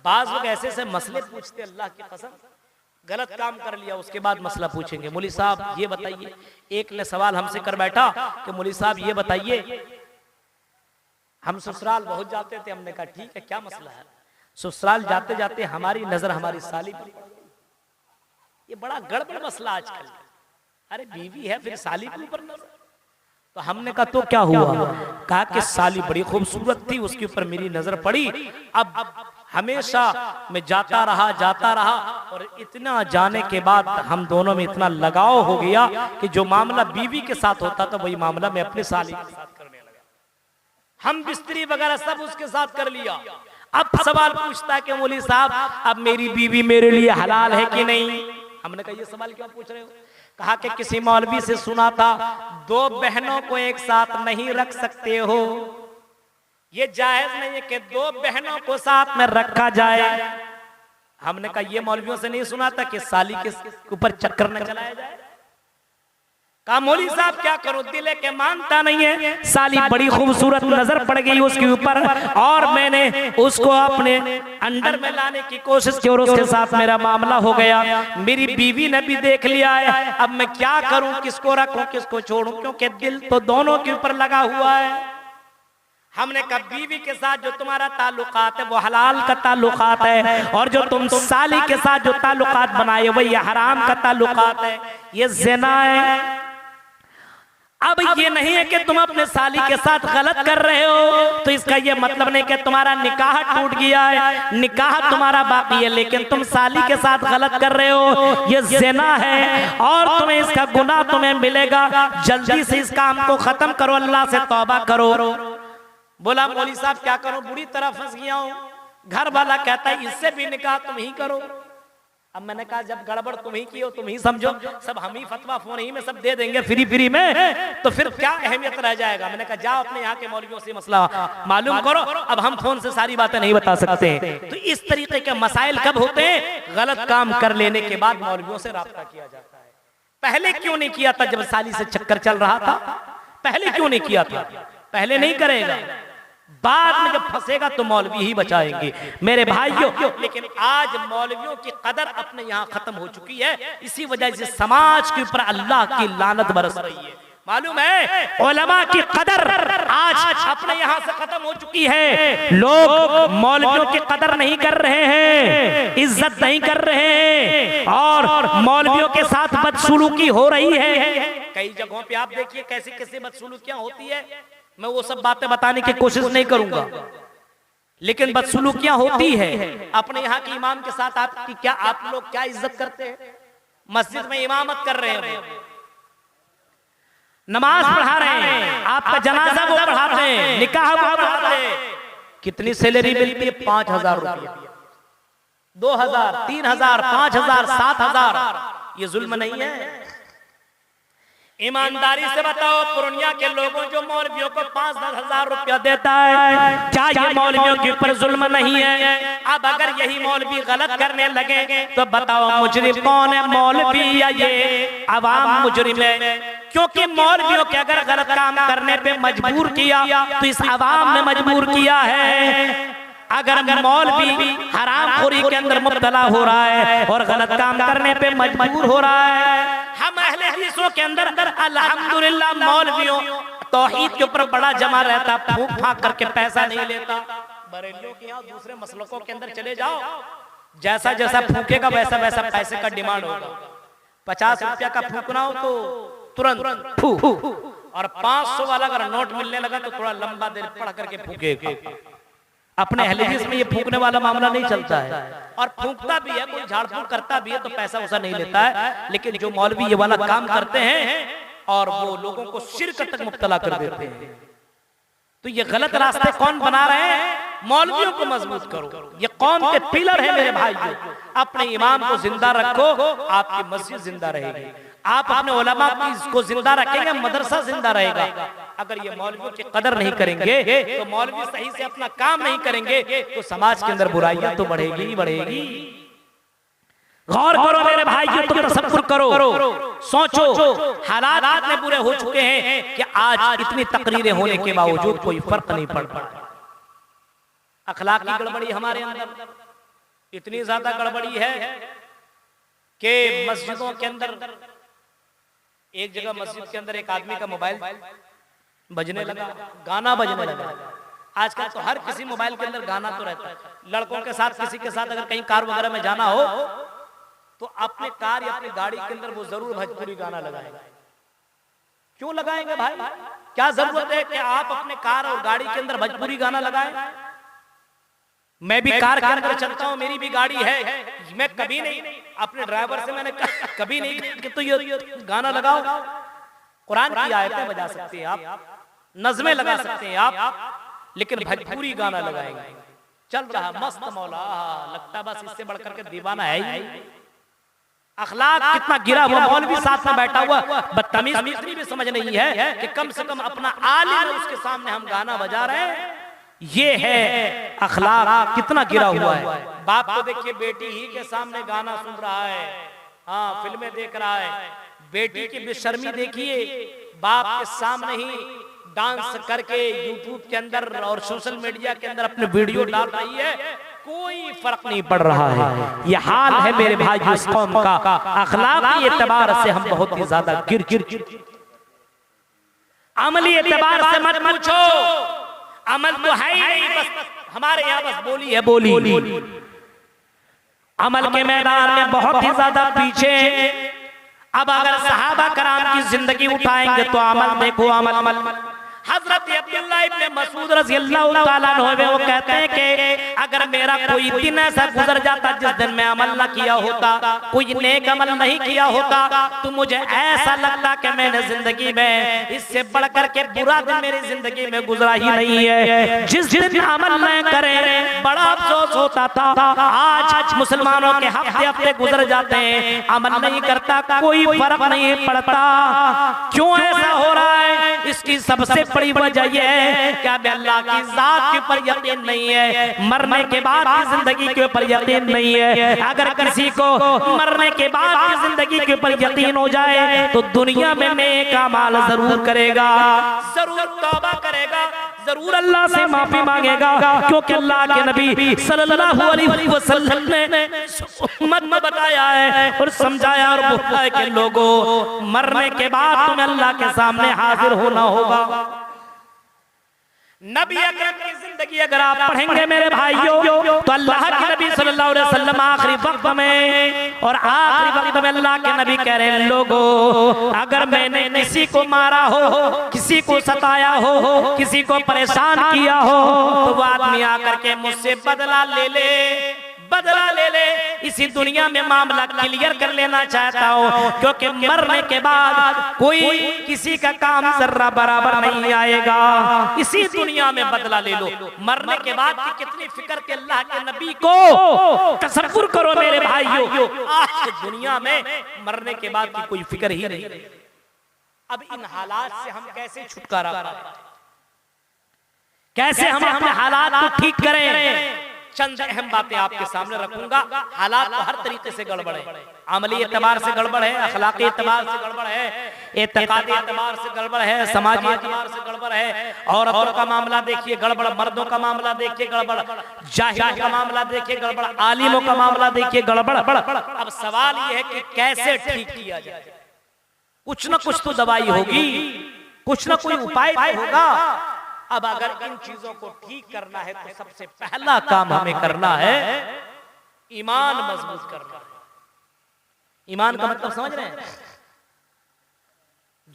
बाज लोग ऐसे ऐसे मसले पूछते, अल्लाह की कसम, गलत काम कर लिया उसके बाद मसला पूछेंगे, मौलवी साहब ये बताइए। एक ने सवाल हमसे कर बैठा कि मौलवी साहब ये बताइए, हम ससुराल बहुत जाते थे। हमने कहा ठीक है, क्या मसला है? ससुराल जाते जाते हमारी नजर हमारी साली पर, ये बड़ा गड़बड़ मसला आजकल। अरे बीवी है फिर साली के ऊपर नजर। तो हमने कहा तो क्या हुआ? कहा कि साली बड़ी खूबसूरत थी, उसके ऊपर मेरी नजर पड़ी। अब हमेशा मैं जाता रहा और इतना जाने के बाद हम दोनों में इतना लगाव हो गया कि जो मामला बीवी के साथ होता था वही मामला मैं अपने साली के साथ करने लगा। हम बिस्तरी वगैरह सब उसके साथ कर लिया। अब सवाल पूछता है कि मौलवी साहब अब मेरी बीवी मेरे लिए हलाल है कि नहीं? हमने कहा ये सवाल क्यों पूछ रहे हो? कहा कि किसी मौलवी से सुना था 2 बहनों को एक साथ नहीं रख सकते हो, ये जायज नहीं है कि 2 बहनों को साथ में रखा जाए। हमने कहा ये मौलवियों से नहीं सुना था कि साली के ऊपर चक्कर न चलाया जाए। कहा मौलवी साहब क्या करो, दिल है के मानता नहीं है। साली बड़ी खूबसूरत नजर पड़ गई उसके ऊपर और मैंने उसको अपने अंडर में लाने की कोशिश की और उसके साथ मेरा मामला हो गया। मेरी बीवी ने भी देख लिया है, अब मैं क्या करूं, किसको रखूं किसको छोड़ूं, क्योंकि दिल तो दोनों के ऊपर लगा हुआ है। हमने कहा बीवी के साथ जो तुम्हारा ताल्लुकात है वो हलाल का ताल्लुकात है, और जो तुम साली के साथ जो ताल्लुकात बनाए वही हराम का ताल्लुकात है, ये ज़िना है। अब ये नहीं है कि तुम अपने साली के साथ गलत कर रहे हो तो इसका ये मतलब नहीं कि तुम्हारा निकाह टूट गया है, निकाह तुम्हारा बाकी है, लेकिन तुम साली के साथ गलत कर रहे हो, ये ज़िना है और तुम्हें इसका गुनाह तुम्हें मिलेगा। जल्दी से इस काम को खत्म करो, अल्लाह से तौबा करो। बोला मौलवी साहब क्या करो, बुरी तरह फंस गया हूं। घर वाला कहता है इससे भी निकाह तुम ही करो। अब मैंने कहा जब गड़बड़ तुम ही की हो तुम ही समझो, सब हम ही फतवा फोन ही में सब दे देंगे फ्री में, तो फिर क्या अहमियत रह जाएगा। मैंने कहा जाओ अपने यहाँ के मौलवियों से मसला मालूम करो, अब हम फोन से सारी बातें नहीं बता सकते। तो इस तरीके के मसाइल कब होते हैं? गलत काम कर लेने के बाद मौलवियों से राब्ता किया जाता है। पहले क्यों नहीं किया था जब साली से चक्कर चल रहा था? पहले क्यों नहीं किया था? पहले नहीं करेगा, बाद में जब फंसेगा तो मौलवी ही बचाएंगे मेरे भाइयों। लेकिन आज मौलवियों की कदर अपने यहाँ खत्म हो चुकी है, इसी वजह से समाज के ऊपर अल्लाह की लानत बरस रही है। मालूम है उलमा की कदर आज अपने यहाँ से खत्म हो चुकी है। लोग मौलवियों की कदर नहीं कर रहे हैं, इज्जत नहीं कर रहे हैं और मौलवियों के साथ बदसलूकी हो रही है। कई जगहों पे आप देखिए कैसी कैसी बदसलूकियां होती है। मैं वो सब बातें बताने की कोशिश नहीं करूंगा, लेकिन बदसलूकियां होती है। अपने यहाँ के इमाम के साथ आपकी क्या, आप लोग क्या इज्जत करते हैं? मस्जिद में इमामत कर रहे हैं, नमाज पढ़ा रहे हैं, आपका जनाजा वो पढ़ाते हैं, निकाह वो पढ़ाते हैं। कितनी सैलरी मिलती है? 5,000 रुपया, 2,000, 3,000, 5,000, 7,000। ये जुल्म नहीं है? ईमानदारी से बताओ, पूर्णिया के लोगों जो मौलवियों को 5-10 हजार रुपया देता है, क्या ये मौलवियों के ऊपर जुल्म नहीं है? अब अगर यही मौलवी गलत करने लगे तो बताओ मुजरिम कौन है, मौलवी या ये अवाम मुजरिम है? क्योंकि मौलवियों के अगर गलत काम करने पे मजबूर किया तो इस अवाम ने मजबूर किया है। अगर मौलवी हरामखोरी के अंदर मुब्तला हो रहा है और गलत काम करने पे मजबूर हो रहा है, हम अहले हदीसों के अंदर अल्हम्दुलिल्लाह मौलवियों तौहीद के ऊपर बड़ा जमा रहता, फूंक फाक करके पैसा नहीं लेता। बरेलियों के यहाँ दूसरे मसलकों के अंदर चले जाओ, जैसा जैसा फूकेगा वैसा वैसा पैसे का डिमांड होगा। 50 रुपया का फूकना हो तो तुरंत फू, और 500 वाला अगर नोट मिलने लगा तो थोड़ा लंबा देर पढ़ करके फूकेगा। अपने अहले हदीस में ये फूकने वाला मामला नहीं चलता है, और फूकता भी है, कोई झाड़ फूक करता भी है तो पैसा वैसा नहीं लेता है। लेकिन जो मौलवी ये वाला काम करते हैं और वो लोगों को शिर्क तक मुब्तला कर देते हैं, तो ये गलत रास्ते कौन बना रहे हैं? मौलवियों को मजबूत करो, ये कौम के पिलर है मेरे भाइयों। अपने इमाम को जिंदा रखो, आपकी मस्जिद जिंदा रहेगी। आप अपने उलमा को जिंदा रखेंगे, मदरसा जिंदा रहेगा। अगर ये मौलवियों की कदर नहीं करेंगे तो मौलवी सही से अपना काम नहीं करेंगे तो समाज के अंदर बुराइयां तो बढ़ेगी ही बढ़ेगी। गौर करो मेरे भाइयों, तुम तसव्वुर करो, सोचो, हालात इतने बुरे हो चुके हैं कि आज इतनी तकरीरें होने के बावजूद कोई फर्क नहीं पड़ पा रहा। अखलाक की गड़बड़ी हमारे अंदर, इतनी ज्यादा गड़बड़ी है कि मस्जिदों के अंदर, एक जगह मस्जिद के अंदर एक आदमी का मोबाइल बजने लगा, गाना बजने लगा। आजकल तो हर किसी मोबाइल के अंदर गाना तो रहता है। लड़कों के साथ, किसी के साथ अगर कहीं कार वगैरह में जाना हो तो अपने कार या अपनी गाड़ी के अंदर वो जरूर भोजपुरी गाना लगाएगा। क्यों लगाएंगे भाई? क्या जरूरत है कि आप अपने कार और गाड़ी के अंदर भोजपुरी गाना लगाएं? मैं भी कार के अंदर चलता हूं, मेरी भी गाड़ी है, मैं कभी नहीं अपने ड्राइवर से मैंने कभी नहीं कि तो ये गाना लगाओ। कुरान की आयतें बजा सकते हैं आप, नज़में लगा सकते हैं आप, लेकिन भोजपुरी गाना लगाएंगे। चल रहा मस्त मौला, लगता बस इससे बढ़कर के दीवाना है ही। अखलाक कितना गिरा हुआ, मौलवी साथ में बैठा हुआ बदतमीज, इतनी भी समझ नहीं है कि कम से कम अपना आलिम है उसके सामने हम गाना बजा रहे हैं। ये है अखलाक कितना गिरा हुआ है। बाप को देखिए बेटी ही के सामने गाना सुन रहा है, हाँ फिल्में देख रहा है। बेटी की बेशर्मी देखिए, बाप के सामने ही डांस करके यूट्यूब के अंदर और सोशल मीडिया के अंदर अपने वीडियो डाल रही है, कोई फर्क नहीं पड़ रहा है। ये हाल है मेरे भाई इस कौम का। अखलाकी एतबार से हम बहुत ही ज्यादा गिर, अमली एतबार से मत पूछो, अमल तो है ही नहीं, बस हमारे यहाँ बस बोली है, बोली। अमल के मैदान में बहुत ही ज्यादा पीछे। अब अगर सहाबा कराम की जिंदगी उठाएंगे तो अमल देखो, अमल। हजरत अब्दुल्ला इब्ने मसूद रज़ियल्लाहु ताला अन्हु वो कहते हैं कि अगर मेरा कोई दिन ऐसा गुजर जाता जिस दिन मैं अमल न किया होता, कोई नेक अमल नहीं किया होता, तो मुझे ऐसा लगता कि मैंने जिंदगी में इससे बढ़कर के बुरा दिन मेरी जिंदगी में गुजरा ही नहीं है। जिस दिन अमल न करें बड़ा अफसोस होता था। आज मुसलमानों के हफ्ते हफ्ते गुजर जाते हैं, अमल नहीं करता, कोई फर्क नहीं पड़ता। क्यों ऐसा हो रहा है? इसकी सबसे बड़ी वजह यह है कि अब अल्लाह की जात के ऊपर यकीन नहीं है, मरने के बाद की जिंदगी के ऊपर यकीन नहीं है। अगर किसी को मरने के बाद की जिंदगी के ऊपर यकीन हो जाए तो दुनिया में नेक अमाल जरूर करेगा, जरूर तौबा करेगा, जरूर अल्लाह से माफी मांगेगा, क्योंकि अल्लाह के नबी सल्लल्लाहु अलैहि वसल्लम ने उम्मत में बताया है और समझाया और बताया कि लोगों, मरने के बाद तुम्हें अल्लाह के सामने हाजिर होना होगा। नबी अकरम की जिंदगी अगर आप पढ़ेंगे मेरे भाइयों, तो अल्लाह के नबी सल्लल्लाहु अलैहि वसल्लम आखिरी वक्त में, और आखिरी वक्त में अल्लाह के नबी कह रहे हैं, लोगों अगर मैंने किसी को मारा हो, किसी को सताया हो, किसी को परेशान किया हो, तो वो आदमी आकर के मुझसे बदला ले ले, बदला ले ले। इसी दुनिया में मामला क्लियर कर लेना चाहता हूँ, क्योंकि मरने के बाद कोई किसी का काम जर्रा बराबर नहीं आएगा। इसी दुनिया में बदला ले लो। मरने के बाद की कितनी फिक्र के अल्लाह के नबी को तसव्वुर करो मेरे भाइयों, आज दुनिया में मरने के बाद की कोई फिक्र ही नहीं। अब इन हालात से हम कैसे छुटकारा पाएं, कैसे हम अपने हालात को ठीक करें? चंद अहम बातें आपके सामने रखूंगा। हालात तो हर तरीके से गड़बड़ है, अमली एतबार से गड़बड़ है, अखलाकी एतबार से गड़बड़ है, एतकादी एतबार से गड़बड़ है, समाजी एतबार से गड़बड़ है। औरतों का मामला देखिए गड़बड़, मर्दों का मामला देखिए गड़बड़, जाहिलों का मामला देखिए गड़बड़, आलिमों का मामला देखिए गड़बड़। अब सवाल ये है कि कैसे ठीक किया जाए? कुछ न कुछ तो दवाई होगी, कुछ न कोई उपाय होगा। अब अगर इन चीजों को ठीक करना है तो सबसे पहला काम हमें करना है ईमान मजबूत करना है। ईमान का मतलब समझ रहे हैं?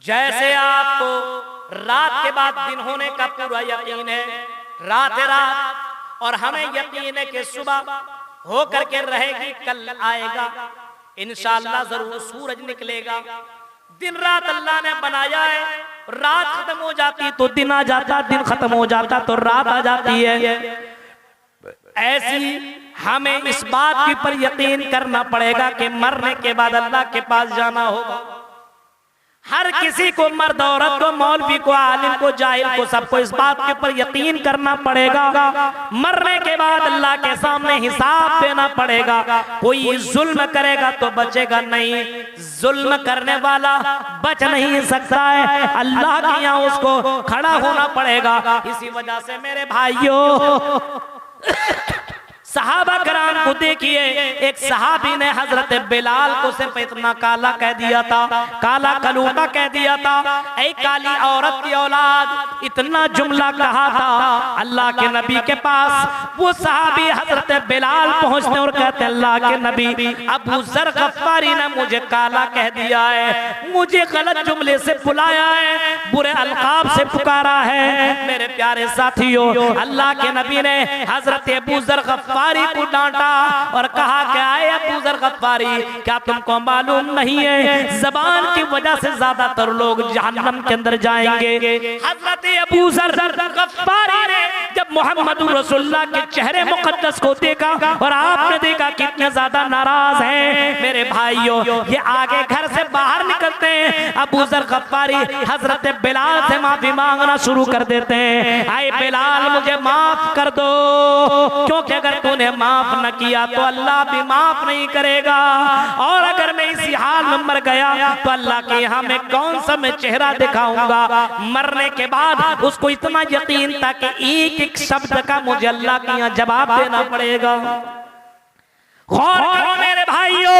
जैसे आपको रात के बाद दिन होने का पूरा यकीन है, रात है रात, और हमें यकीन है कि सुबह हो करके रहेगी, कल आएगा इंशाअल्लाह, जरूर सूरज निकलेगा। दिन रात अल्लाह ने बनाया है, रात खत्म हो जाती तो दिन आ जाता, दिन खत्म हो जाता तो रात आ जाती है। ऐसी हमें इस बात के ऊपर यकीन करना पड़ेगा कि मरने के बाद अल्लाह के पास जाना होगा। हर किसी को, मर्द औरत को, मौलवी को, आलिम को, जाहिल को, सबको इस बात के ऊपर यकीन करना पड़ेगा, मरने के बाद अल्लाह के सामने हिसाब देना पड़ेगा। कोई जुल्म करेगा तो बचेगा नहीं, जुल्म करने वाला बच नहीं सकता है, अल्लाह के यहाँ उसको खड़ा होना पड़ेगा। इसी वजह से मेरे भाइयों सहाबा कराम को देखिए, एक सहाबी ने हजरत बिलाल को सिर्फ इतना काला कह दिया था, काला कलूटा कह दिया था, ऐ काली औरत की औलाद, इतना जुमला कहा था। अल्लाह के नबी के पास वो सहाबी हजरत बिलाल पहुंचते और कहते अल्लाह के नबी, अबू जर गफ्फारी ने मुझे काला कह दिया है, मुझे गलत जुमले से बुलाया है, बुरे अलकाब से पुकारा है। मेरे प्यारे साथियों, अल्लाह के नबी ने हजरत अबू जर गफ्फारी को डांटा और कहा कि आए अबू जर गफ्फारी, क्या तुमको मालूम नहीं है ज़बान की वजह से ज्यादातर लोग जहन्नम के अंदर जाएंगे। हजरत अबू जर गफ्फारी ने जब मोहम्मद रसूलुल्लाह के चेहरे मुकद्दस को देखा और आपने देखा कितने ज्यादा नाराज हैं, मेरे भाइयों ये आगे घर से बाहर निकलते हैं, अबू जर गफ्फारी हजरत बिलाल से माफी मांगना शुरू कर देते हैं, आए बिलाल मुझे माफ कर दो, क्योंकि अगर तूने माफ न किया तो अल्लाह भी माफ नहीं करेगा, और अगर मैं इसी हाल में मर गया तो अल्लाह के यहाँ मैं कौन सा मैं चेहरा दिखाऊंगा। मरने के बाद उसको इतना यकीन था कि एक एक शब्द का मुझे अल्लाह के यहाँ जवाब देना पड़ेगा। गौर करो मेरे भाइयों,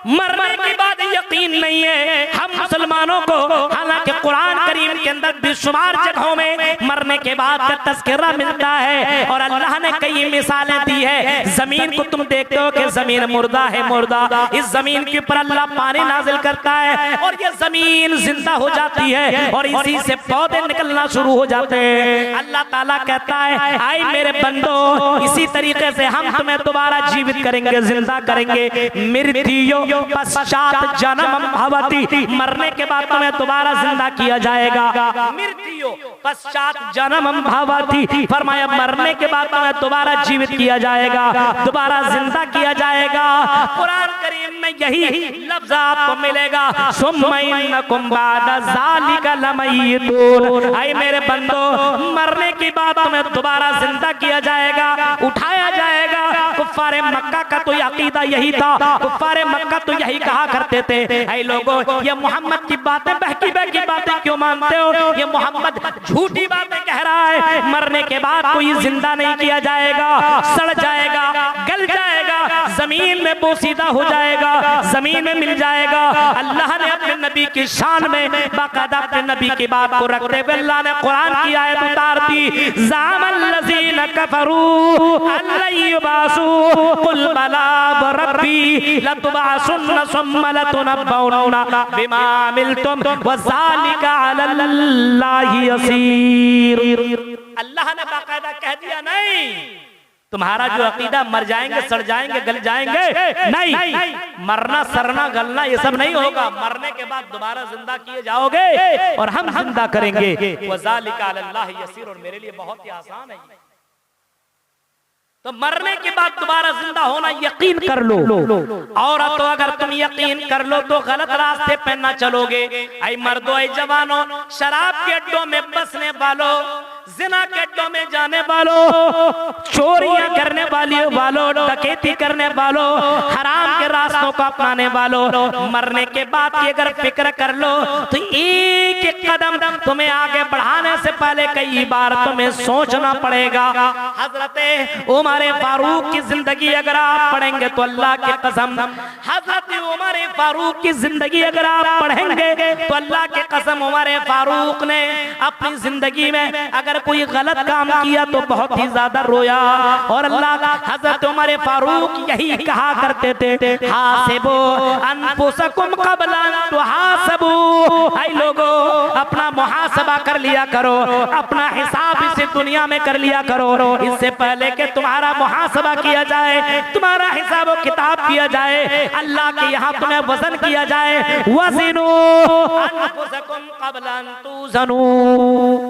मरने की बात यकीन नहीं है हम मुसलमानों को, हालांकि कुरान करीम के अंदर बेशुमार जगहों में मरने के बाद का तज़किरा मिलता है और अल्लाह ने कई मिसालें दी है। जमीन को तुम देखते हो कि जमीन मुर्दा है, मुर्दा, इस जमीन के ऊपर अल्लाह पानी नाजिल करता है और ये जमीन जिंदा हो जाती है और इसी से पौधे निकलना शुरू हो जाते हैं। अल्लाह ताला कहता है आई मेरे बंदो, इसी तरीके से हम तुम्हें दोबारा जीवित करेंगे, जिंदा करेंगे। मृत्यु पश्चात जन्म भवति, मरने के बाद तुम्हें दोबारा जिंदा किया जाएगा। मृत्यु पश्चात जन्म भवति, फरमाया मरने के बाद तुम्हें दोबारा जीवित किया जाएगा, दोबारा जिंदा किया जाएगा। कुरान करीम में यही लफ्ज आपको मिलेगा, सुम्मा इन्नकुम बादा ज़ालिका लमय्यतून। आई मेरे बंदो, मरने के बाद तुम्हें दोबारा जिंदा किया जाएगा, उठाया जाएगा। कुफ्फारे मक्का का तो अकीदा यही था, कुफ्फारे मक्का तो यही कहा करते थे, ऐ लोगों ये मोहम्मद की बातें बहकी बहकी बातें क्यों मानते हो, ये मोहम्मद झूठी बातें कह रहा है, मरने के बाद कोई जिंदा नहीं किया जाएगा, सड़ जाएगा, गल जाएगा, जमीन में बोसीदा हो जाएगा, जमीन में मिल जाएगा। अल्लाह ने अपने नबी की शान में बाकायदा अपने नबी की बात को रखते हुए अल्लाह ने कुरान की आयत उतार दी, ज़ामल लज़ीना कफरू अल्ला युबासू कुल बला रब्बी लतुबासुन्ना सुम्मा लतुनब्बउन्ना बिमा अमिलतुम वज़ालिका अलल्लाहि यसीर। अल्लाह ने बाकायदा कह दिया नहीं, तुम्हारा जो अकीदा मर जाएंगे, सड़ जाएंगे, गल जाएंगे, नहीं, मरना सरना गलना ये सब नहीं होगा, मरने के बाद दोबारा जिंदा किए जाओगे और हम जिंदा करेंगे। वज़ालिका अलल्लाहि यसीर, और मेरे लिए बहुत ही आसान है। तो मरने के बाद दोबारा जिंदा होना यकीन कर लो, और तो अगर तुम यकीन कर लो तो गलत रास्ते पे न चलोगे। ऐ मर्दो, ऐ जवानों, शराब के अड्डों में बसने वालों, जिना के अड्डों में जाने वालों, चोरियां करने वालों, डकैती करने वालों, हराम के रास्तों को अपनाने वालों, मरने के बाद की अगर फिक्र कर लो तो एक एक कदम तुम्हें आगे बढ़ाने से पहले कई बार तुम्हें सोचना पड़ेगा। हजरत उमर फारूक की जिंदगी अगर आप पढ़ेंगे तो अल्लाह की कसम, हजरत उमर फारूक की जिंदगी अगर आप पढ़ेंगे तो अल्लाह की कसम, उमर फारूक ने अपनी जिंदगी में अगर कोई गलत काम किया तो बहुत ही ज्यादा रोया, और अल्लाह हजरत उमर फारूक यही कहा करते थे, हासिबू अनफुसकुम क़ब्ल अन तुहासबू। ऐ लोगों, अपना मुहासबा कर लिया करो, अपना हिसाब इस दुनिया में कर लिया करो, इससे पहले कि तुम्हारा मुहासबा किया जाए, तुम्हारा हिसाब किताब किया जाए, अल्लाह के यहाँ तुम्हें वजन किया जाए। वज़िनू अनफुसकुम क़ब्ल अन तुज़नू,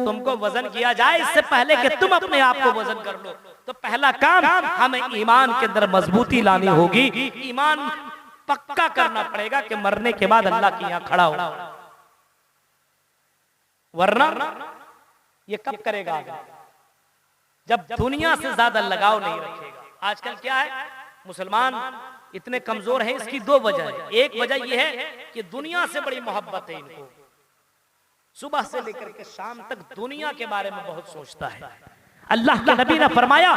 तुमको वजन किया जाए इससे पहले कि तुम अपने आप को वजन कर लो। तो पहला काम हमें ईमान के अंदर मजबूती लानी होगी, ईमान पक्का करना पड़ेगा कि मरने के बाद अल्लाह के यहाँ खड़ा हो, वरना ये कब करेगा जब दुनिया से ज्यादा लगाव नहीं रखेगा। आजकल क्या है, मुसलमान इतने कमजोर हैं, इसकी दो वजह है। एक वजह यह है कि दुनिया से बड़ी मोहब्बत है इनको, सुबह से लेकर के शाम तक दुनिया के बारे में बहुत सोचता है। अल्लाह के नबी ने फरमाया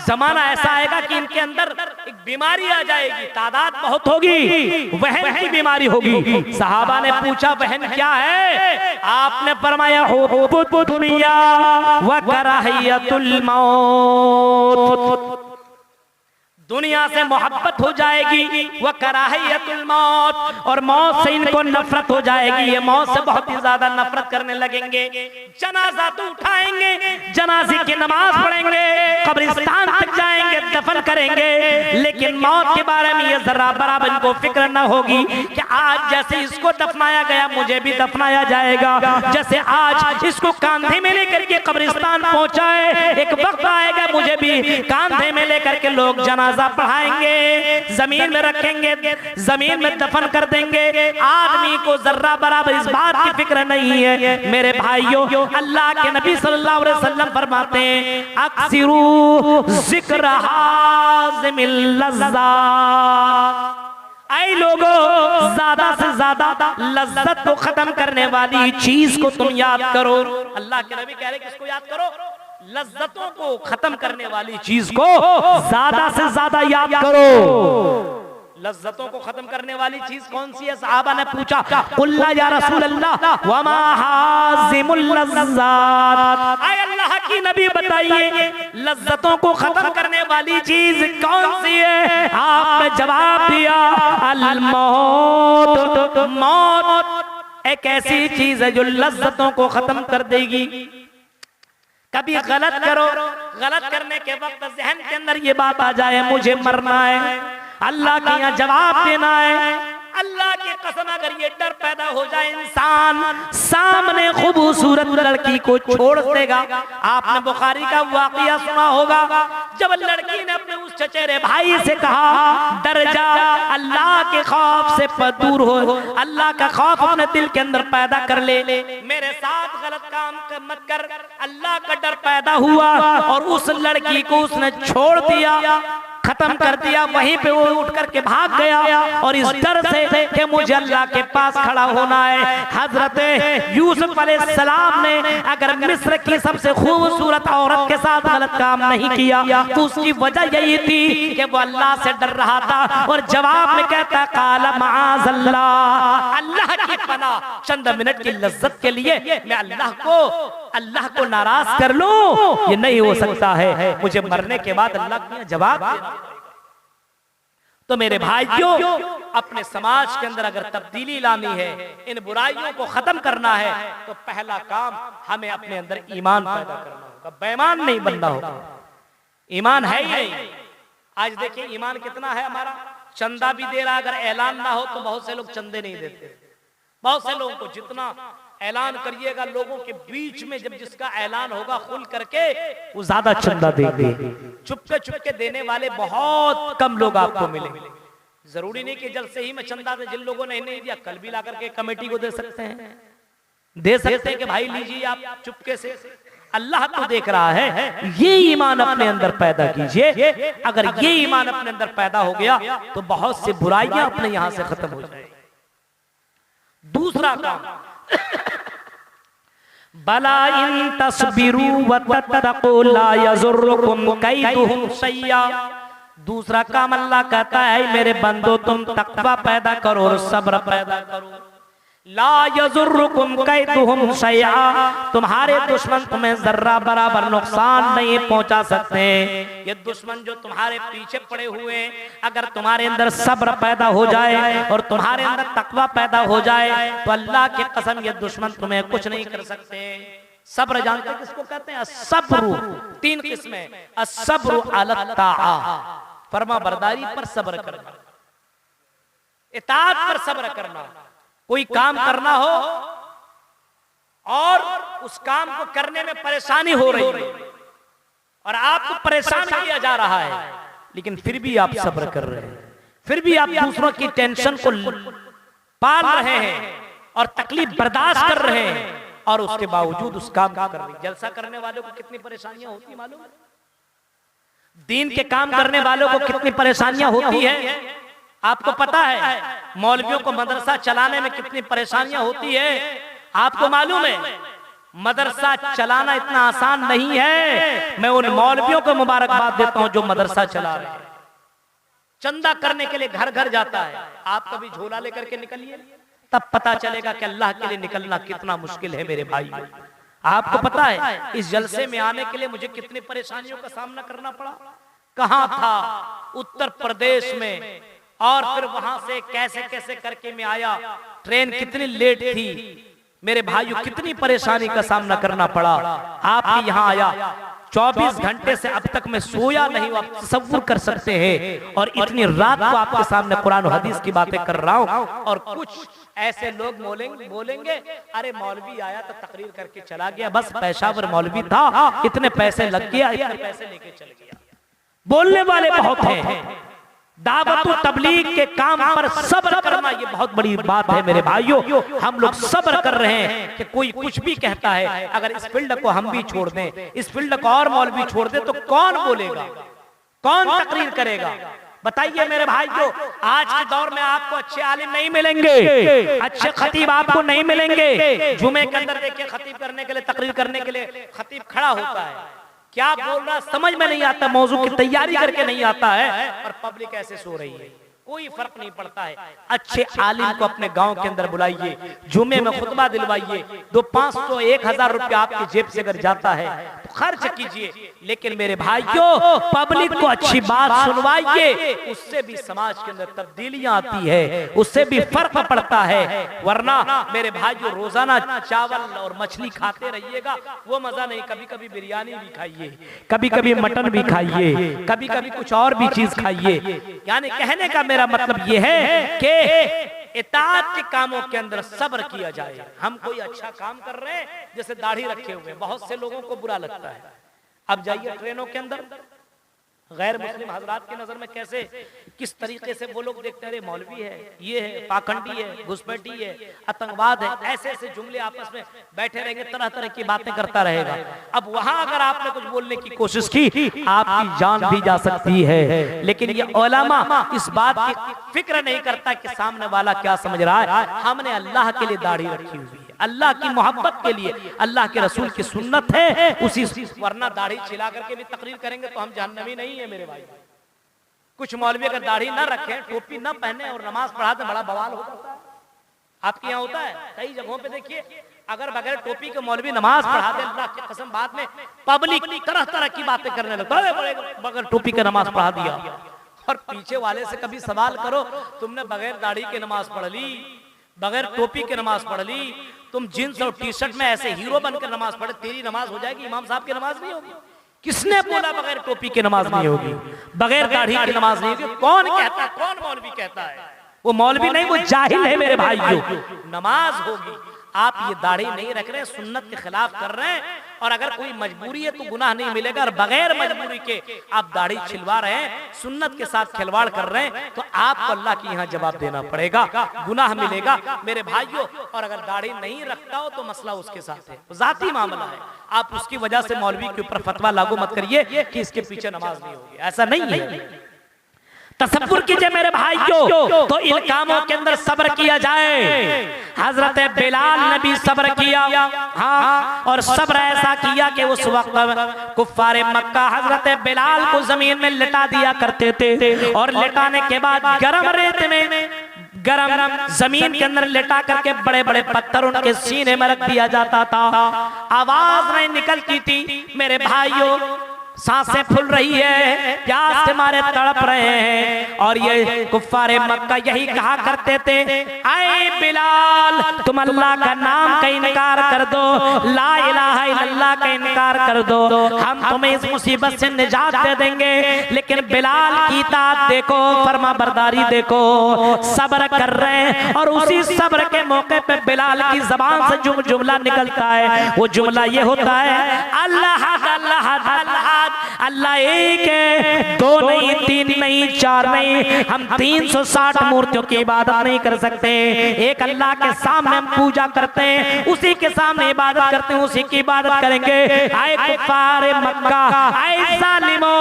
जमाना ऐसा आएगा कि इनके अंदर एक बीमारी आ जाएगी, तादाद बहुत होगी, वहन की बीमारी होगी। सहाबा ने पूछा वहन क्या है? आपने फरमाया हुब्बुद दुनिया व कराहियतुल मौत, दुनिया से मोहब्बत हो जाएगी, वह कराहियतुल मौत, और मौत से इनको नफरत हो जाएगी, ये मौत से बहुत ही ज्यादा नफरत करने लगेंगे। जनाजा तो उठाएंगे, जनाजे की नमाज पढ़ेंगे, कब्रिस्तान तक जाएंगे, दफन करेंगे, लेकिन मौत के बारे में ये जरा बराबर इनको फिक्र न होगी कि आज जैसे इसको दफनाया गया मुझे भी दफनाया जाएगा, जैसे आज इसको कांधे में लेकर के कब्रिस्तान पहुंचाए, एक वक्त आएगा मुझे भी कांधे में लेकर के लोग जनाजा पढ़ाएंगे, जमीन में रखेंगे, जमीन में दफन कर देंगे। आदमी को जर्रा बराबर इस बात की फिक्र नहीं है। मेरे भाइयों, अल्लाह के नबी सल्लल्लाहु अलैहि वसल्लम फरमाते हैं अक्सिरू जिक्र हाज़िमिल लज़्ज़ात, ऐ लोगों ज्यादा से ज्यादा लज्जत को खत्म करने वाली चीज को तुम याद करो। अल्लाह के नबी कह रहे किसको याद करो? लज्जतों को खत्म करने वाली चीज को ज्यादा से ज्यादा याद करो। लज्जतों को खत्म करने वाली चीज कौन सी है? सहाबा ने पूछा कुल्ला या रसूल अल्लाह वमा हाज़िमुल लज़्ज़ात, ऐ अल्लाह की नबी बताइए लज्जतों को खत्म करने वाली चीज कौन सी है? आपने जवाब दिया अल मौत, मौत एक ऐसी चीज है जो लज्जतों को खत्म कर देगी। कभी गलत करो, गलत करने के वक्त जहन के अंदर ये बात आ जाए मुझे मरना है, अल्लाह के यहाँ जवाब देना है, अल्लाह की कसम अगर ये डर पैदा हो जाए इंसान सामने खूबसूरत लड़की को छोड़ देगा। आपने बुखारी का वाकया सुना होगा, जब लड़की ने अपने उस चचेरे भाई से कहा डर जा, अल्लाह के खौफ से दूर हो, अल्लाह का खौफ अपने दिल के अंदर पैदा कर ले, मेरे साथ गलत काम मत कर, अल्लाह का डर पैदा हुआ और उस लड़की को उसने छोड़ दिया, खत्म कर दिया। वहीं पे वो उठ करके भाग गया और इस डर से कि मुझे अल्लाह के पास खड़ा होना है। हजरत यूसुफ अलैहिस्सलाम ने अगर मिस्र की सबसे खूबसूरत औरत के साथ गलत काम नहीं किया तो उसकी वजह यही थी कि वो अल्लाह से डर रहा था, और जवाब में कहता काला माअज़ल्लाह, अल्लाह की पनाह, चंद मिनट की लज्जत के लिए मैं अल्लाह को नाराज कर लूं, ये नहीं हो सकता है। मुझे मरने के बाद अल्लाह का जवाब देना। तो मेरे भाइयों, अपने समाज के अंदर अगर तब्दीली लानी है, इन बुराइयों को खत्म करना है, तो पहला काम हमें अपने अंदर ईमान पैदा करना होगा, बेईमान नहीं बनना होगा। ईमान है ही नहीं। आज देखिए ईमान कितना है हमारा, चंदा भी दे रहा, अगर ऐलान ना हो तो बहुत से लोग चंदे नहीं देते। बहुत से लोगों को जितना ऐलान करिएगा लोगों के बीच में, जब जिसका ऐलान होगा खुल करके वो ज्यादा चंदा देंगे। चुपके चुपके देने वाले बहुत कम लोग आपको मिलेंगे। जरूरी नहीं कि जल्द से ही मैं चंदा दे, जिन लोगों ने नहीं दिया कल भी ला करके कमेटी को दे सकते हैं, दे सकते हैं कि भाई लीजिए आप चुपके से। अल्लाह तो देख रहा है। ये ईमान अपने अंदर पैदा कीजिए। अगर ये ईमान अपने अंदर पैदा हो गया तो बहुत सी बुराइयां अपने यहां से खत्म हो जाएगी। दूसरा काम बला इन तस्बिरू व तत्तकू ला यज़ुर्रुकुम कैदुहुम शैया। दूसरा काम अल्लाह कहता है मेरे बंदो तुम तकवा पैदा करो और सब्र पैदा करो। ला यज़ुर्रुकुम कैदुहुम शैया, तुम्हारे दुश्मन तुम्हें जर्रा बराबर नुकसान नहीं पहुंचा सकते। ये दुश्मन जो तुम्हारे पीछे पड़े हुए, अगर तुम्हारे अंदर सब्र पैदा हो जाए और तुम्हारे अंदर तकवा पैदा हो जाए तो अल्लाह की कसम ये दुश्मन तुम्हें कुछ नहीं कर सकते। सब्र जानते किसको कहते हैं? सब्र तीन किस्में, असब्र अला ताआ, फरमा बरदारी पर सब्र करना, इताअत पर सब्र करना। कोई काम करना हो और उस काम को करने में परेशानी हो रही है और आपको परेशान किया जा रहा है, लेकिन फिर भी आप सब्र कर रहे हैं, फिर भी आप दूसरों की टेंशन को पाल रहे हैं और तकलीफ बर्दाश्त कर रहे हैं, और उसके बावजूद उस काम को कर रहे हैं। जलसा करने वालों को कितनी परेशानियां होती मालूम है? दीन के काम करने वालों को कितनी परेशानियां होती है आपको पता है? मौलवियों को मदरसा चलाने में कितनी परेशानियां होती है आपको मालूम है? मदरसा चलाना इतना आसान नहीं है। मैं उन मौलवियों को मुबारकबाद देता हूं जो मदरसा चला रहे हैं। चंदा करने के लिए घर घर जाता है। आप कभी झोला लेकर के निकलिए, तब पता चलेगा कि अल्लाह के लिए निकलना कितना मुश्किल है मेरे भाई। आपको पता है इस जलसे में आने के लिए मुझे कितनी परेशानियों का सामना करना पड़ा। कहां था? उत्तर प्रदेश में, और फिर वहां से कैसे कैसे करके मैं आया। ट्रेन कितनी लेट थी मेरे भाइयों, कितनी परेशानी का सामना करना पड़ा। आपके यहाँ आया, 24 घंटे से अब तक मैं सोया नहीं हूं, आप तसव्वुर कर सकते हैं। और इतनी रात को आपके सामने कुरान और हदीस की बातें कर रहा हूं। और कुछ ऐसे लोग बोलेंगे अरे मौलवी आया तो तकरीर करके चला गया, बस पेशावर मौलवी था, इतने पैसे लग गया, इतने पैसे लेके चल गया। बोलने वाले बहुत हैं। दावत व तबलीग के काम पर सब्र करना ये बहुत बड़ी बात है मेरे भाइयों। हम लोग सब्र कर रहे हैं कि कोई कुछ भी कहता है। अगर इस फील्ड को हम भी छोड़ दें, इस फील्ड को और मौलवी छोड़ दे तो कौन बोलेगा, कौन तकरीर करेगा? बताइए मेरे भाइयों, आज के दौर में आपको अच्छे आलिम नहीं मिलेंगे, अच्छे खतीब आपको नहीं मिलेंगे। जुमे के अंदर देखिए खतीब करने के लिए, तकरीर करने के लिए खतीब खड़ा होता है, क्या बोल रहा समझ में नहीं आता, मौजू की तैयारी करके नहीं आता है, और पब्लिक ऐसे सो रही है। कोई फर्क नहीं पड़ता है। अच्छे आलिम को अपने गांव के अंदर बुलाइए, जुमे में खुतबा दिलवाइए, 200-500 1,000 रुपया आपकी जेब से अगर जाता है तो खर्च कीजिए। लेकिन मेरे भाइयों, पब्लिक को अच्छी बात सुनवाइए, उससे भी समाज के अंदर तब्दीलियां आती है, उससे भी फर्क पड़ता है। वरना मेरे भाइयों, रोजाना चावल और मछली खाते रहिएगा वो मजा नहीं। कभी कभी बिरयानी भी खाइए, कभी कभी मटन भी खाइए, कभी कभी कुछ और भी चीज खाइए। यानी कहने का मेरा मतलब ये है कि इताअत के कामों के अंदर सब्र किया जाए। हम कोई अच्छा काम कर रहे हैं, जैसे दाढ़ी रखे हुए, बहुत से लोगों को बुरा लगता है। अब जाइए ट्रेनों के अंदर, गैर मुस्लिम हजरात की नजर में कैसे किस तरीके से वो लोग देखते हैं, अरे मौलवी है, ये है, पाखंडी है, घुसपैठी है, आतंकवाद है, ऐसे ऐसे जुमले आपस में बैठे रहेंगे, तरह तरह की बातें करता रहेगा। अब वहां अगर आपने कुछ बोलने की कोशिश की, आपकी जान भी जा सकती है। लेकिन ये उलमा इस बात की फिक्र नहीं करता कि सामने वाला क्या समझ रहा है। हमने अल्लाह के लिए दाढ़ी रखी हुई है, अल्लाह की मोहब्बत के लिए, अल्लाह के रसूल की सुन्नत है उसी। वरना दाढ़ी छिला करके भी तकरीर करेंगे तो हम जहन्नमी नहीं है मेरे भाई। कुछ मौलवी अगर दाढ़ी ना रखें, टोपी ना पहने और नमाज पढ़ाते, बड़ा बवाल हो जाता है। आपके यहाँ होता है कई जगहों पे, देखिए अगर बगैर टोपी के मौलवी नमाज पढ़ा दे, अल्लाह की कसम बाद में पब्लिक तरह तरह की बातें करने लगता है, बगैर टोपी के नमाज पढ़ा दिया। और पीछे वाले से कभी सवाल करो, तुमने बगैर दाढ़ी के नमाज पढ़ ली, बगैर टोपी के नमाज पढ़ ली, तुम जींस और टी शर्ट में ऐसे हीरो बनकर नमाज पढ़े, तेरी नमाज हो जाएगी, इमाम साहब की नमाज नहीं होगी। किसने बोला बगैर टोपी की नमाज नहीं होगी, बगैर दाढ़ी की नमाज नहीं होगी? कौन कहता है, कौन मौलवी कहता है? वो मौलवी नहीं, वो जाहिल है मेरे भाइयों। नमाज होगी। आप ये दाढ़ी नहीं रख रहे, सुन्नत के खिलाफ कर रहे हैं। और अगर कोई मजबूरी है तो गुनाह नहीं मिलेगा, और बगैर मजबूरी के आप दाढ़ी छिलवा रहे हैं, सुन्नत के साथ खिलवाड़ कर रहे हैं, तो आपको अल्लाह की यहाँ जवाब देना पड़ेगा, गुनाह मिलेगा मेरे भाइयों। और अगर दाढ़ी नहीं रखता हो तो मसला उसके साथ है, जाती मामला है। आप उसकी वजह से मौलवी के ऊपर फतवा लागू मत करिए कि इसके पीछे नमाज नहीं होगी, ऐसा नहीं है। तसव्वुर कीजिए मेरे भाइयों, तो इन कामों के अंदर सब्र किया जाए। हजरत बिलाल ने भी सब्र किया, हाँ, और सब्र ऐसा किया कि उस वक्त कुफ्फारे मक्का हजरत बिलाल को जमीन में लिटा दिया करते थे, और लिटाने के बाद गरम रेत में, गरम जमीन के अंदर लिटा करके बड़े बड़े पत्थर उनके सीने में रख दिया जाता था। आवाज नहीं निकलती थी मेरे भाइयों, सांसें फूल रही है, प्यास से मारे तड़प रहे हैं। और ये कुफ्फारे मक्का यही कहा करते थे, ऐ बिलाल तुम अल्लाह का नाम का इनकार कर दो, ला इलाहा इल्लल्लाह का इनकार कर दो, हम तुम्हें इस मुसीबत से निजात दे देंगे। लेकिन बिलाल की इताअत देखो, फरमा बरदारी देखो, सब्र कर रहे हैं। और उसी सब्र के मौके पे बिलाल की जबान से जो जुमला निकलता है वो जुमला ये होता है, अल्लाह अल्लाह अल्लाह अल्लाह एक है, दो नहीं, तीन नहीं, चार नहीं, हम 360 मूर्तियों की इबादत नहीं कर सकते। एक अल्लाह के सामने हम पूजा करते हैं, उसी के सामने इबादत करते हैं, उसी की इबादत करेंगे। आए कुफार मक्का, आए जालिमो,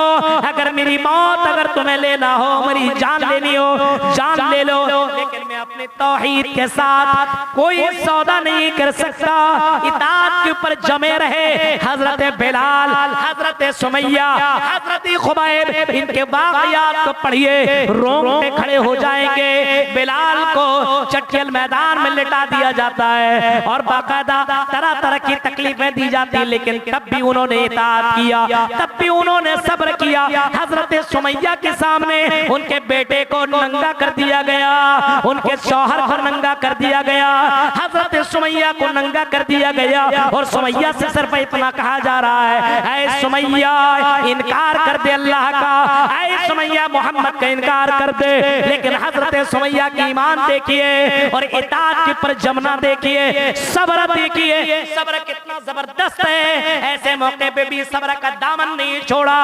अगर मेरी मौत अगर तुम्हें लेना हो, मेरी जान लेनी हो, जान ले लो, लेकिन मैं अपने तौहीद के साथ कोई सौदा नहीं कर सकता। इताअत के ऊपर जमे रहे हजरत बिलाल, हजरत सुमैया, हजरत खुबैब, इनके वाक़यात तो पढ़िए, रोंगटे खड़े हो जाएंगे। बिलाल को चटियल मैदान में लिटा दिया जाता है और बाकायदा तरह तरह की तकलीफें दी जाती है, लेकिन तब भी उन्होंने इताअत किया, तब भी उन्होंने सब्र किया। हजरत सुमैया के सामने उनके बेटे को नंगा कर दिया गया, उनके शौहर को नंगा कर दिया गया, हजरत सुमैया को नंगा कर दिया गया और सुमैया से सिर्फ इतना कहा जा रहा है, ऐ सुमैया इनकार कर दे अल्लाह का, ऐ सुमैया मोहम्मद का इनकार कर दे। लेकिन हजरत सुमैया की ईमान देखिए और इताअत के ऊपर जमना देखिए, सब्र देखिए, सब्र कितना जबरदस्त है। ऐसे मौके पे भी सब्र का दामन नहीं छोड़ा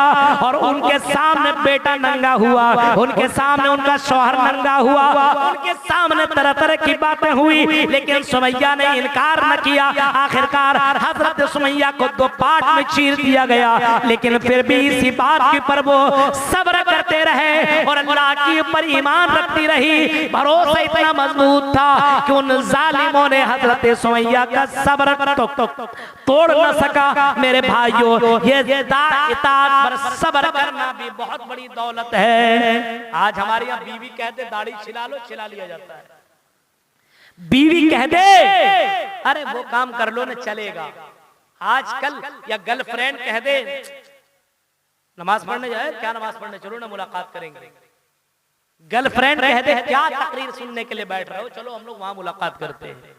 और उनके सामने बेटा नंगा हुआ, उनके सामने उनका शौहर नंगा हुआ, उनके सामने तरह तरह की बातें हुई, लेकिन सुमैया ने इनकार न किया। आखिरकार हजरत सुमैया को दो पार्ट में चीर दिया गया, लेकिन फिर भी इसी बात के ऊपर वो सब्र करते रहे और अल्लाह के ऊपर ईमान रखती रही। भरोसा इतना मजबूत था कि उन जालिमों ने हजरत सुमैया का सब्र तोड़ न सका। मेरे भाइयों, ये इताअत पर सब्र करना भी बहुत बड़ी दौलत है। आज हमारे यहाँ बीवी कहते दाढ़ी छिला लो, छिला लिया जाता है। बीवी कह दे अरे वो काम कर लो ना, चलेगा। आजकल या गर्लफ्रेंड कह दे नमाज पढ़ने जाए, क्या नमाज पढ़ने, चलो ना मुलाकात करेंगे। गर्लफ्रेंड कह दे क्या तकरीर सुनने के लिए बैठ रहे हो, चलो हम लोग वहां मुलाकात करते हैं।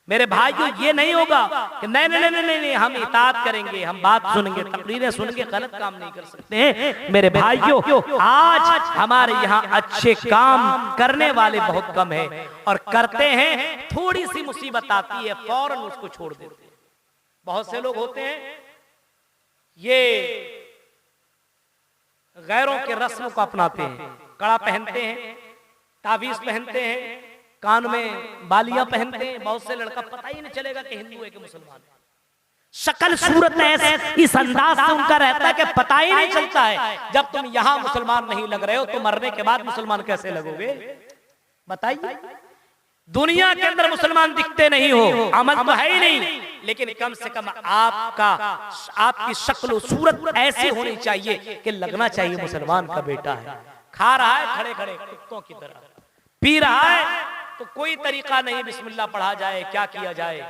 मेरे भाइयों, ये नहीं होगा कि नहीं नहीं नहीं नहीं, नहीं हम इताअत करेंगे, हम बात सुनेंगे, तकरीरें सुनेंगे, गलत काम नहीं कर सकते हैं। मेरे भाइयों, आज हमारे यहाँ अच्छे काम करने वाले बहुत कम हैं और करते हैं, थोड़ी सी मुसीबत आती है फौरन उसको छोड़ देते हैं। बहुत से लोग होते हैं ये गैरों के रस्म को अपनाते हैं, कड़ा पहनते हैं, तावीज पहनते हैं, कान में बालियां पहनते हैं। बहुत से लड़का पता ही नहीं चलेगा कि हिंदू है कि मुसलमान है। शक्ल सूरत ऐसे इस अंदाज से उनका रहता है कि पता ही नहीं चलता है। जब तुम यहाँ मुसलमान नहीं लग रहे हो तो मरने के बाद मुसलमान कैसे लगोगे, बताइए। दुनिया के अंदर मुसलमान दिखते नहीं हो, अमल तो है ही नहीं, लेकिन कम से कम आपकी शक्ल सूरत ऐसी होनी चाहिए कि लगना चाहिए मुसलमान का बेटा है। खा रहा है खड़े खड़े कुत्तों की तरह, पी रहा है तो कोई तरीका नहीं बिस्मिल्लाह पढ़ा जाए, क्या किया जाए।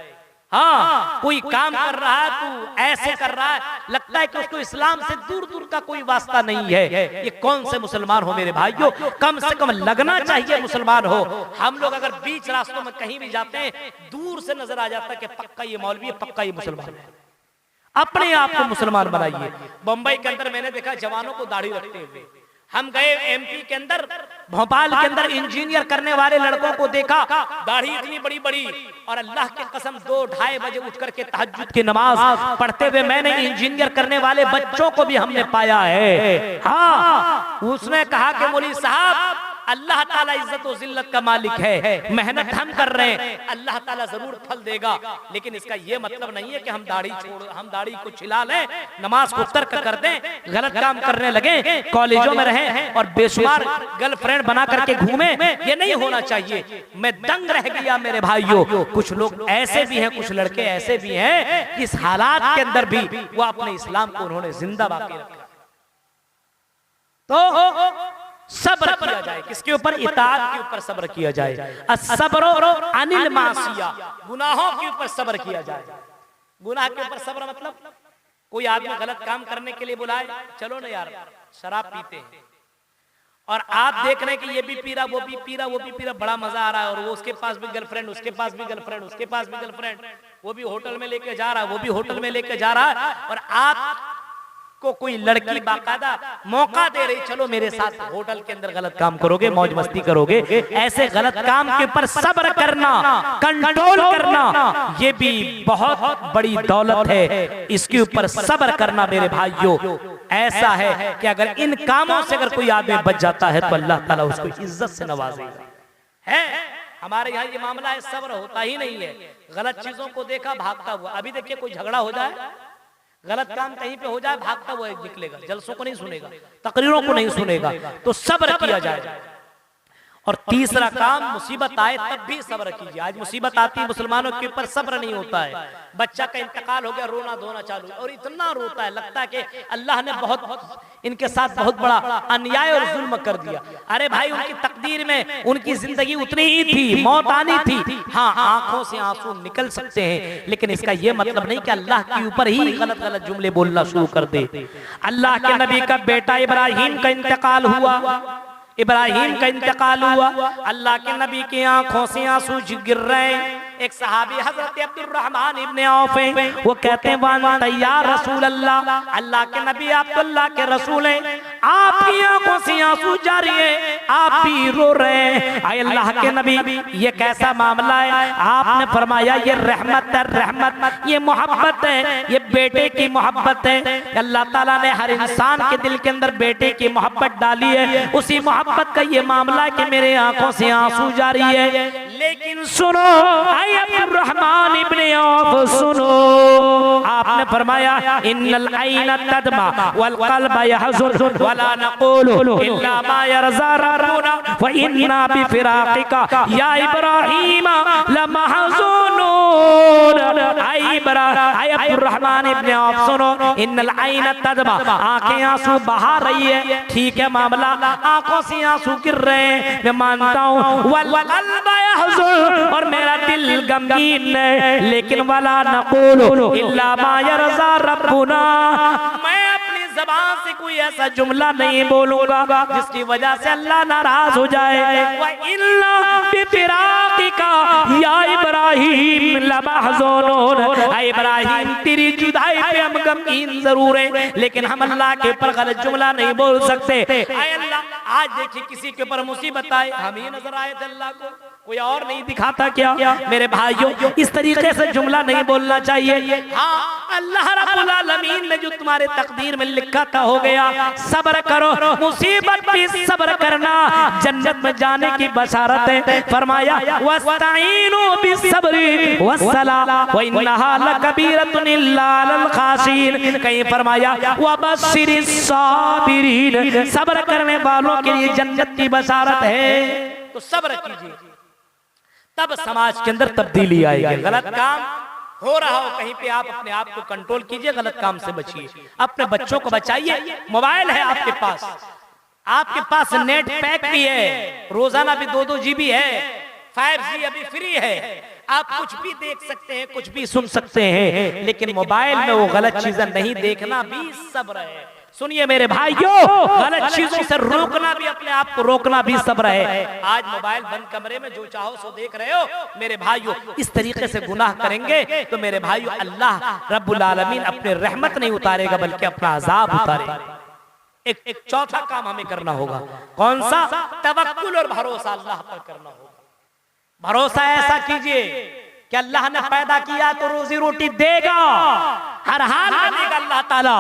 हाँ, कोई काम कर रहा है तो ऐसे कर रहा है, लगता है कि उसको इस्लाम से दूर दूर का कोई वास्ता नहीं है। ये कौन से मुसलमान हो मेरे भाइयों, कम से कम लगना चाहिए मुसलमान हो। हम लोग अगर बीच रास्तों में कहीं भी जाते हैं, दूर से नजर आ जाता है कि पक्का ये मौलवी है, पक्का ये मुसलमान है। अपने आप को मुसलमान बनाइए। बंबई के अंदर मैंने देखा जवानों को दाढ़ी रखते हुए। हम गए एमपी के अंदर, भोपाल के अंदर इंजीनियर करने वाले लड़कों को देखा, दाढ़ी इतनी बड़ी बड़ी, और अल्लाह की कसम 2-2:30 बजे उठ करके तहज्जुद की नमाज पढ़ते हुए मैंने इंजीनियर करने वाले बच्चों को भी हमने पाया है। हाँ, उसने कहा कि मौलवी साहब अल्लाह ताला इज्जत और जिल्लत का मालिक है, मेहनत हम कर रहे हैं, अल्लाह ताला जरूर फल देगा। लेकिन इसका ये मतलब नहीं है कि हम दाढ़ी को छिला लें, नमाज को तर्क कर दें, गलत काम करने लगे, कॉलेजों में रहें और बेशुमार गर्लफ्रेंड बना करके घूमें। ये नहीं होना चाहिए। मैं दंग रह गया मेरे भाइयों। कुछ लोग ऐसे भी हैं, कुछ लड़के ऐसे भी हैं, इस हालात के अंदर भी वो अपने इस्लाम को उन्होंने जिंदा बाकी रखा। तो सब्र किया जाए, किसके ऊपर, इताअत के ऊपर सब्र किया जाए। अस्सब्रो अनिल मासिया, गुनाहों के ऊपर सब्र किया जाए। गुनाह के ऊपर सब्र मतलब कोई आदमी गलत काम करने के लिए बुलाए, चलो ना यार शराब पीते हैं, और आप देख रहे हैं कि ये भी पी रहा, वो भी पी रहा, वो भी पी रहा, बड़ा मजा आ रहा है, और वो उसके पास भी गर्लफ्रेंड, उसके पास भी गर्लफ्रेंड, उसके पास भी गर्लफ्रेंड, वो भी होटल में लेके जा रहा है, वो भी होटल में लेके जा रहा है, और आप को कोई लड़की बाकायदा मौका दे रही, चलो मेरे साथ होटल के अंदर गलत काम करोगे, मौज मस्ती करोगे। ऐसे गलत काम के ऊपर सब्र करना, कंट्रोल करना, ये भी बहुत बड़ी दौलत है। इसके ऊपर सब्र करना मेरे भाइयों। ऐसा है कि अगर इन कामों से अगर कोई आदमी बच जाता है तो अल्लाह ताला उसको इज्जत से नवाजेगा। है हमारे यहाँ ये मामला है, सब्र होता ही नहीं है। गलत चीजों को देखा भागता हुआ, अभी देखिए कोई झगड़ा हो जाए, गलत काम कहीं पे हो जाए, भागता हुआ निकलेगा, जलसों को नहीं सुनेगा, तकरीरों को नहीं सुनेगा, तो सब्र किया जाए। और तीसरा काम, मुसीबत आए तब भी सब्र कीजिए। आज मुसीबत आती है मुसलमानों के ऊपर, सब्र नहीं होता है। बच्चा का इंतकाल हो गया, रोना धोना चालू, और इतना रोता है लगता है कि अल्लाह ने बहुत इनके साथ बहुत बड़ा अन्याय और जुल्म कर दिया। अरे भाई, उनकी तकदीर में उनकी जिंदगी उतनी ही थी, मौत आनी थी। हाँ, आंखों से आंसू निकल सकते हैं, लेकिन इसका यह मतलब नहीं कि अल्लाह के ऊपर ही गलत गलत जुमले बोलना शुरू कर दे। अल्लाह के नबी का बेटा इब्राहिम का इंतकाल हुआ, इब्राहिम का इंतकाल हुआ, अल्लाह के नबी की आंखों से आंसू गिर रहे हैं। एक सहाबी हजरत अब्दुर्रहमान इब्ने औफ हैं, वो कहते हैं वान तैयार रसूल अल्लाह, अल्लाह के नबी आप तो अल्लाह के रसूल हैं, आपकी आंखों से आंसू जारी है, आप भी रो रहे हैं। आए अल्लाह के नबी, ये कैसा मामला है? आपने फरमाया ये रहमत है, रहमत, ये मोहब्बत है, ये बेटे की मोहब्बत है। अल्लाह ताला ने हर इंसान के दिल के अंदर बेटे की मोहब्बत डाली है, उसी मोहब्बत का ये मामला है कि मेरे आंखों से आंसू जारी है। लेकिन सुनो अब्दुर्रहमान इब्ने औफ, सुनो, आपने फरमाया इन्नल ऐना तदमा वल क़ल्ब यहज़ुन वला नक़ूलु इल्ला मा यरज़ा रब्बुना व इन्ना बिफ़िराक़िका या इब्राहीम लमहज़ूनून। आए अब्दुर्रहमान इब्ने औफ, सुनो, इन्नल ऐना तदमा, आंखें आंसू बहा रही है, ठीक है मामला, आंखों से आंसू गिर रहे हैं, मैं मानता हूँ, वल क़ल्ब यहज़ुन, और मेरा दिल गमगीन है, लेकिन वला नक़ूलु इल्ला मा यरज़ा रब्बुना, मैं अपनी ज़बान से कोई ऐसा जुमला नहीं बोलूंगा जिसकी वजह से अल्लाह नाराज हो जाए। व इल्ला बिफ़िराक़िका या इब्राहीम लमहज़ूनून, इब्राहिम तेरी जुदाई पे हम गमगीन जरूर हैं, लेकिन हम अल्लाह के ऊपर गलत जुमला नहीं बोल सकते। आए अल्लाह, आज देखिए किसी के ऊपर मुसीबत आए, हम ही नजर आए थे अल्लाह को, कोई और नहीं दिखाता क्या? मेरे भाइयों, इस तरीके से जुमला नहीं बोलना चाहिए। हाँ, अल्लाह रब्बुल आलमीन ने जो तुम्हारे तकदीर में लिखा था हो गया, सब्र करो, मुसीबत भी सब्र करना, जन्नत में जाने की बशारत है। फरमाया वस्तईनु बिस्सब्रि वस्सलाह व इन्नहा लकबीरतुन इल्ला अल खाशिन। कहीं फरमाया वबश्शिरिस साबिरीन, सब्र करने वालों के लिए जन्नत की बशारत है। तो सब्र कीजिए, तब समाज के अंदर तब्दीली आएगी। गलत काम हो रहा हो कहीं पे, आप अपने आप को कंट्रोल कीजिए, गलत काम से बचिए, अपने बच्चों को बचाइए। मोबाइल है आपके पास नेट पैक भी है, रोजाना भी 2-2 GB है, 5G अभी फ्री है, आप कुछ भी देख सकते हैं, कुछ भी सुन सकते हैं, लेकिन मोबाइल में वो गलत चीजें नहीं देखना भी सब्र है। सुनिए मेरे भाइयों, गलत चीजों से रोकना भी, अपने आप को रोकना भी सब्र है। आज मोबाइल बंद कमरे में जो चाहो सो देख रहे हो, मेरे भाइयों, इस तरीके से गुनाह करेंगे तो मेरे भाइयों अल्लाह रब्बुल आलमीन अपने रहमत नहीं उतारेगा बल्कि अपना अजाब उतारेगा। एक चौथा काम हमें करना होगा, कौन सा? तवक्कुल और भरोसा अल्लाह पर करना होगा। भरोसा ऐसा कीजिए कि अल्लाह ने पैदा किया तो रोजी रोटी देगा, हर हाल में देगा अल्लाह ताला।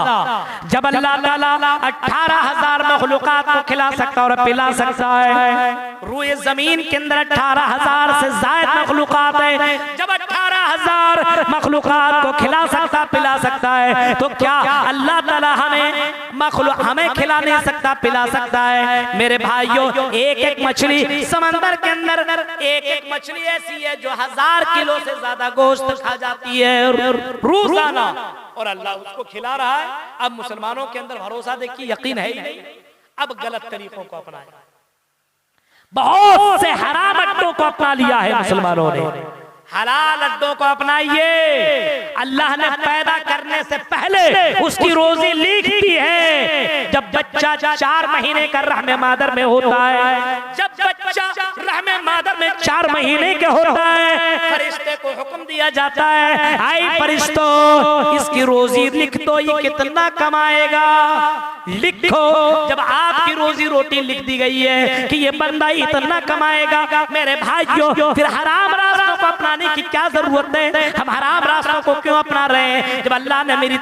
जब अल्लाह ताला 18,000 मखलूकात को खिला सकता और पिला सकता है, रूए जमीन के अंदर 18,000 से ज्यादा मखलूकात है, जब 18,000 मखलूकात को खिला सकता पिला सकता है, तो क्या अल्लाह ताला हमें खिला नहीं सकता पिला सकता है? मेरे भाइयों, एक मछली समंदर के अंदर, एक मछली ऐसी है जो 1000 किलो से ज्यादा गोश्त खा जाती है रोजाना, और अल्लाह उसको खिला रहा है। अब मुसलमानों के अंदर भरोसा देखिए, यकीन है ही नहीं, अब गलत तरीकों को अपनाया, बहुत से हराम अड्डों को अपना लिया है मुसलमानों ने। हलाल अड्डों को अपनाइए। अल्लाह ने पैदा करने से पहले उसकी रोजी लिख दी है। जब बच्चा 4 महीने का रहमे मादर में होता है, जब बच्चा रहमे मादर में 4 महीने के होता है, फरिश्ते को हुक्म दिया जाता है, आई फरिश्तों इसकी रोजी लिख दो, ये कितना कमाएगा लिखो। जब आपकी रोजी रोटी लिख दी गई है कि ये बंदा इतना कमाएगा, मेरे भाइयों फिर हराम रास्तों को अपनाने की क्या जरूरत है? हम हराम रास्तों को क्यों अपना रहे हैं जब अल्लाह ने मेरी